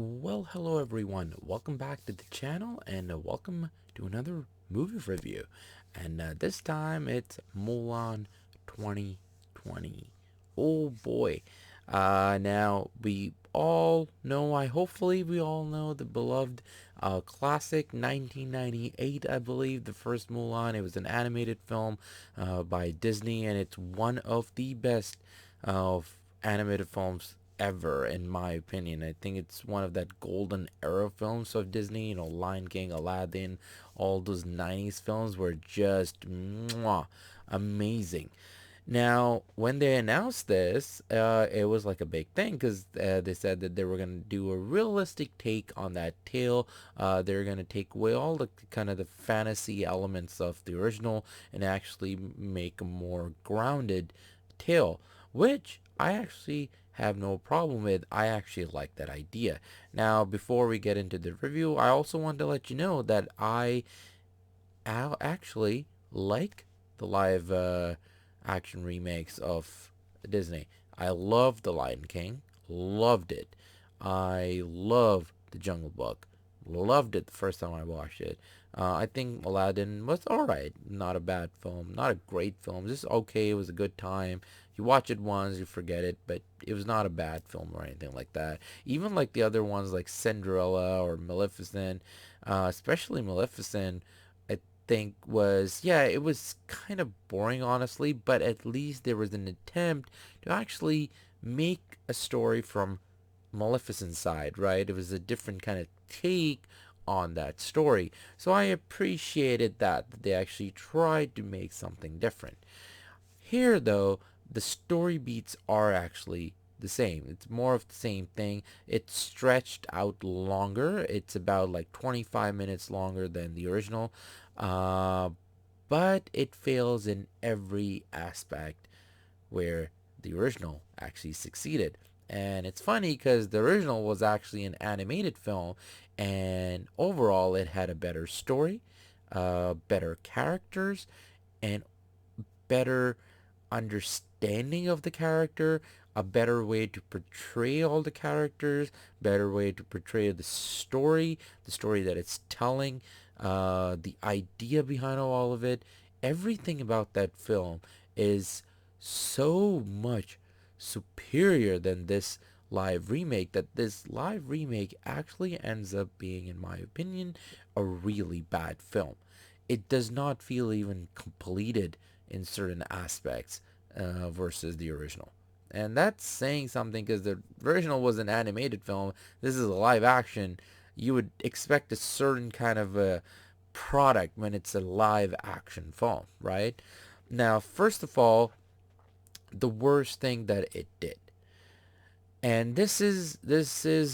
Well, hello everyone. Welcome back to the channel and welcome to another movie review. And this time it's Mulan 2020. Oh boy. Now we all know, hopefully we all know the beloved classic 1998, I believe, the first Mulan. It was an animated film by Disney, and it's one of the best animated films ever, in my opinion. I think it's one of that golden era films of Disney. Lion King, Aladdin, all those 90s films were just amazing. Now, when they announced this, it was like a big thing because they said that they were going to do a realistic take on that tale. They're going to take away all the kind of the fantasy elements of the original and actually make a more grounded tale, which I actually have no problem with. I actually like that idea. Now, before we get into the review, I also want to let you know that I actually like the live action remakes of Disney. I love The Lion King, loved it. I love The Jungle Book, loved it the first time I watched it. I think Aladdin was alright, not a bad film, not a great film, just okay. It was a good time. You watch it once, you forget it, but it was not a bad film or anything like that. Even like the other ones like Cinderella or Maleficent, especially Maleficent, I think was, yeah, it was kind of boring honestly, but at least there was an attempt to actually make a story from Maleficent's side, right? It was a different kind of take on that story. So I appreciated that they actually tried to make something different. Here, though, the story beats are actually the same. It's more of the same thing. It's stretched out longer. It's about like 25 minutes longer than the original. Uh, but it fails in every aspect where the original actually succeeded. And it's funny because the original was actually an animated film, and overall it had a better story, better characters, and better understanding of the character, a better way to portray all the characters, better way to portray the story that it's telling, the idea behind all of it. Everything about that film is so much superior than this live remake that this live remake actually ends up being, in my opinion, a really bad film. It does not feel even completed in certain aspects versus the original. And that's saying something because the original was an animated film. This is a live action. You would expect a certain kind of a product when it's a live action film, right? Now, first of all, the worst thing that it did, and this is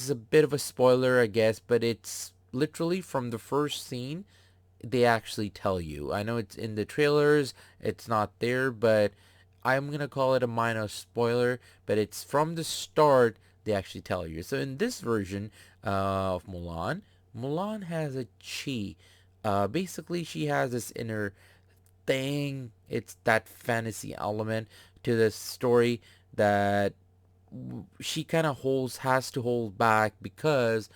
a bit of a spoiler, I guess, but it's literally from the first scene they actually tell you. I know it's in the trailers, it's not there, but I'm gonna call it a minor spoiler, but it's from the start they actually tell you. So in this version of Mulan, Mulan has a chi. Basically, she has this inner thing. It's that fantasy element to the story that she kind of has to hold back because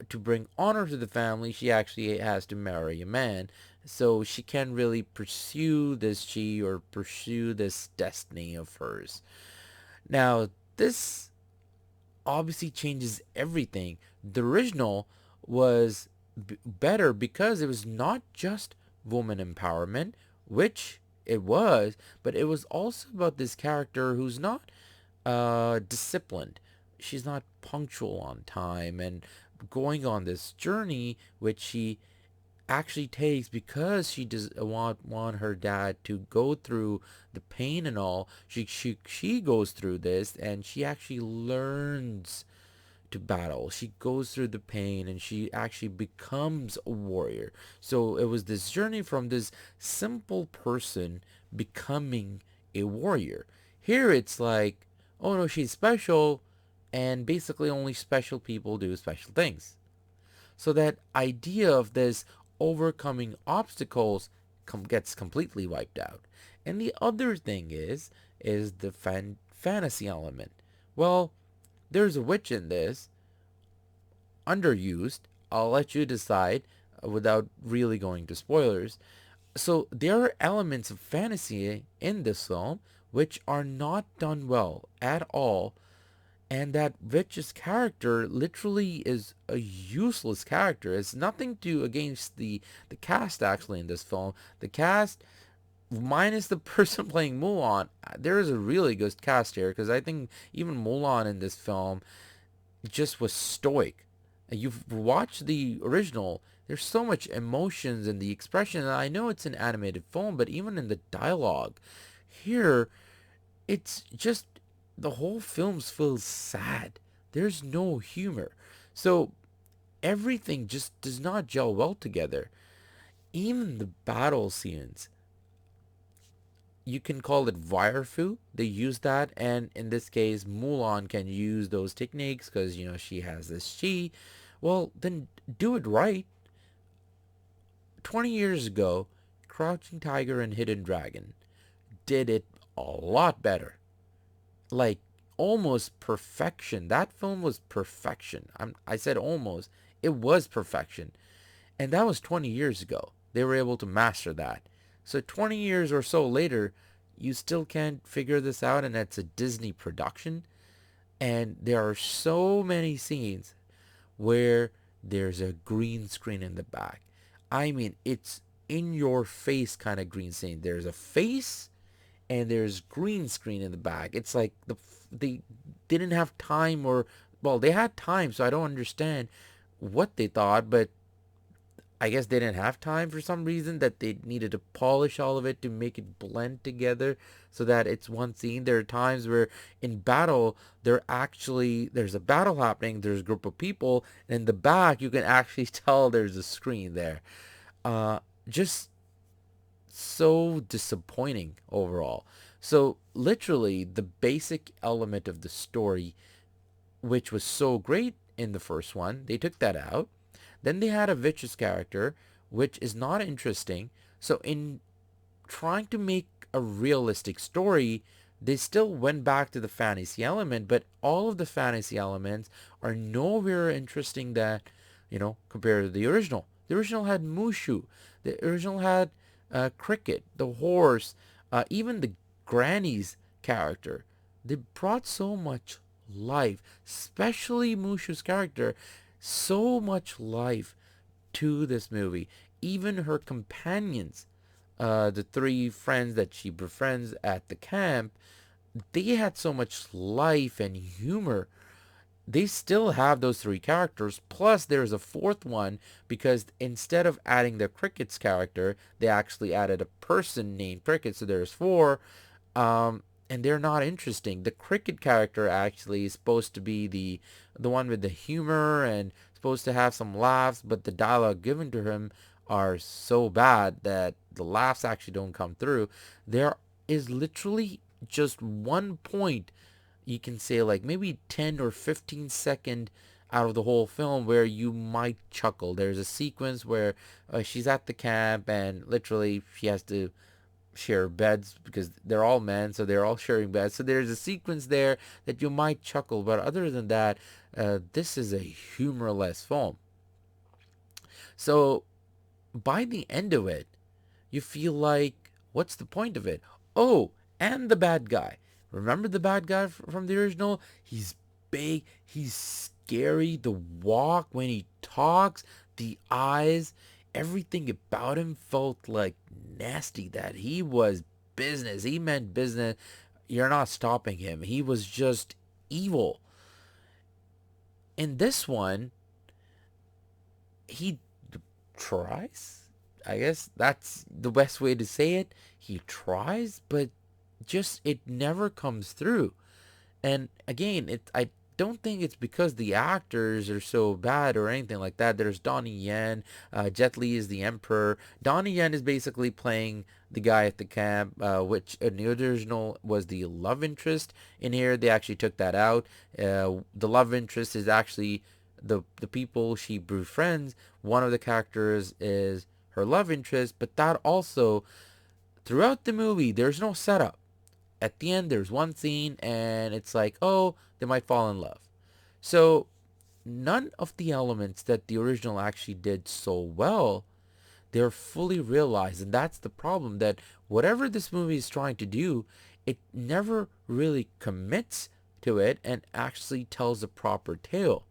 to bring honor to the family, she actually has to marry a man. So she can't really pursue this chi or pursue this destiny of hers. Now, this obviously changes everything. The original was better because it was not just woman empowerment, which it was, but it was also about this character who's not disciplined. She's not punctual on time and going on this journey, which she actually takes because she does want her dad to go through the pain and all. She goes through this and she actually learns to battle. She goes through the pain and she actually becomes a warrior. So it was this journey from this simple person becoming a warrior. Here it's like, oh no, she's special, and basically only special people do special things. So that idea of this overcoming obstacles gets completely wiped out. And the other thing is the fantasy element. Well, there's a witch in this. underused. I'll let you decide without really going to spoilers. So there are elements of fantasy in this film which are not done well at all, and that Witch's character literally is a useless character. It's nothing to against the cast actually in this film. The cast minus the person playing Mulan, there is a really good cast here because I think even Mulan in this film just was stoic. And you've watched the original, there's so much emotions in the expression. And I know it's an animated film, but even in the dialogue, here it's just the whole film feels sad. There's no humor. So everything just does not gel well together. Even the battle scenes, you can call it wirefu. They use that, and in this case, Mulan can use those techniques because she has this chi. Well, then do it right. 20 years ago, Crouching Tiger and Hidden Dragon did it a lot better. Like almost perfection. That film was perfection. I said almost. It was perfection. And that was 20 years ago. They were able to master that. So 20 years or so later, you still can't figure this out, and it's a Disney production. And there are so many scenes where there's a green screen in the back. I mean, it's in your face kind of green screen. There's a face and there's green screen in the back. It's like they didn't have time, or well, they had time, so I don't understand what they thought, but I guess they didn't have time for some reason that they needed to polish all of it to make it blend together so that it's one scene. There are times where in battle there's a battle happening, there's a group of people, and in the back you can actually tell there's a screen there. Just so disappointing overall. So literally the basic element of the story, which was so great in the first one, they took that out. Then they had a vicious character, which is not interesting. So in trying to make a realistic story, they still went back to the fantasy element, but all of the fantasy elements are nowhere interesting that, compared to the original. The original had Mushu. The original had Cricket, the horse, even the granny's character. They brought so much life, especially Mushu's character, so much life to this movie. Even her companions, the three friends that she befriends at the camp, they had so much life and humor. They still have those three characters. Plus, there's a fourth one because instead of adding the Cricket's character, they actually added a person named Cricket. So there's four. And they're not interesting. The Cricket character actually is supposed to be the one with the humor and supposed to have some laughs, but the dialogue given to him are so bad that the laughs actually don't come through. There is literally just one point, you can say like maybe 10 or 15 second out of the whole film where you might chuckle. There's a sequence where she's at the camp and literally she has to share beds because they're all men, so they're all sharing beds. So there's a sequence there that you might chuckle, but other than that, this is a humorless film. So by the end of it, you feel like, what's the point of it? Oh, and the bad guy. Remember the bad guy from the original? He's big, he's scary. The walk when he talks, the eyes, everything about him felt like nasty. That he was business. He meant business. You're not stopping him. He was just evil. In this one, he tries. I guess that's the best way to say it. He tries, but just it never comes through. And again, I don't think it's because the actors are so bad or anything like that. There's Donnie Yen, Jet Li is the Emperor. Donnie Yen is basically playing the guy at the camp, which in the original was the love interest. In here, they actually took that out. The love interest is actually the people she befriends. One of the characters is her love interest, but that also throughout the movie, there's no setup. At the end, there's one scene, and it's like, oh, they might fall in love. So none of the elements that the original actually did so well, they're fully realized. And that's the problem, that whatever this movie is trying to do, it never really commits to it and actually tells a proper tale.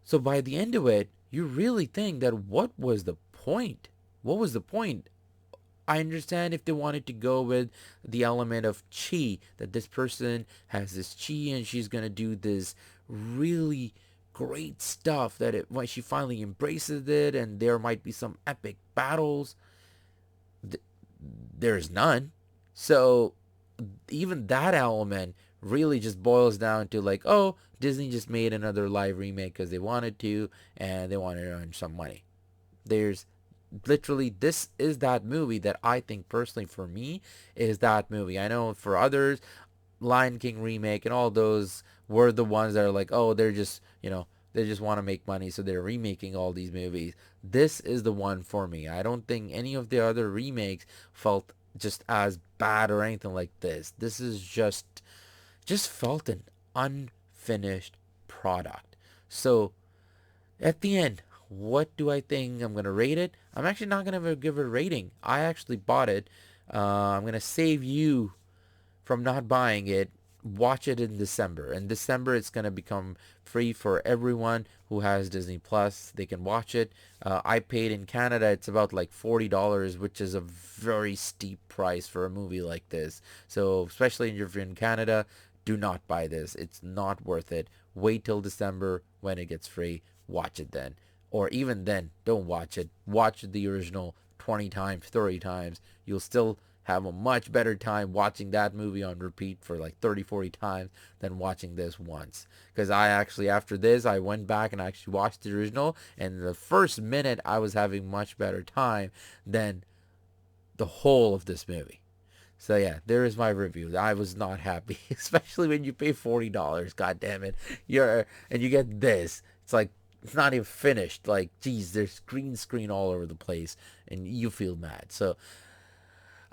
So by the end of it, you really think that what was the point? What was the point? I understand if they wanted to go with the element of chi, that this person has this chi and she's gonna do this really great stuff, that it when she finally embraces it and there might be some epic battles, th- there's none. So even that element really just boils down to like, oh, Disney just made another live remake because they wanted to and they wanted to earn some money. There's literally, this is that movie that I think personally for me is that movie. I know for others, Lion King remake and all those were the ones that are like, oh, they're just, they just want to make money, so they're remaking all these movies. This is the one for me. I don't think any of the other remakes felt just as bad or anything like this. This is just felt an unfinished product. So at the end, what do I think I'm gonna rate it? I'm actually not gonna give it a rating. I actually bought it. I'm gonna save you from not buying it. Watch it in December. In December, it's gonna become free for everyone who has Disney Plus. They can watch it. I paid in Canada. It's about like $40, which is a very steep price for a movie like this. So especially if you're in Canada, do not buy this. It's not worth it. Wait till December when it gets free. Watch it then. Or even then, don't watch it. Watch the original 20 times, 30 times. You'll still have a much better time watching that movie on repeat for like 30, 40 times than watching this once. Because I actually, after this, I went back and actually watched the original. And the first minute, I was having much better time than the whole of this movie. So yeah, there is my review. I was not happy, especially when you pay $40. God damn it, and you get this. It's like it's not even finished. Like, geez, there's green screen all over the place, and you feel mad. So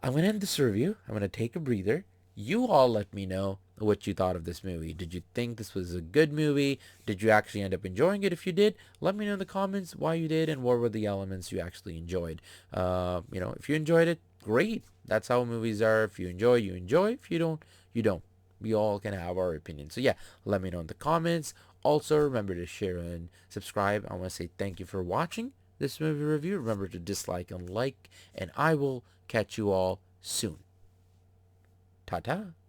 I'm gonna end this review. I'm gonna take a breather. You all let me know what you thought of this movie. Did you think this was a good movie? Did you actually end up enjoying it? If you did, let me know in the comments why you did and what were the elements you actually enjoyed. If you enjoyed it, great. That's how movies are. If you enjoy, you enjoy. If you don't, you don't. We all can have our opinion. So yeah, let me know in the comments. Also, remember to share and subscribe. I want to say thank you for watching this movie review. Remember to dislike and like, and I will catch you all soon. Ta ta.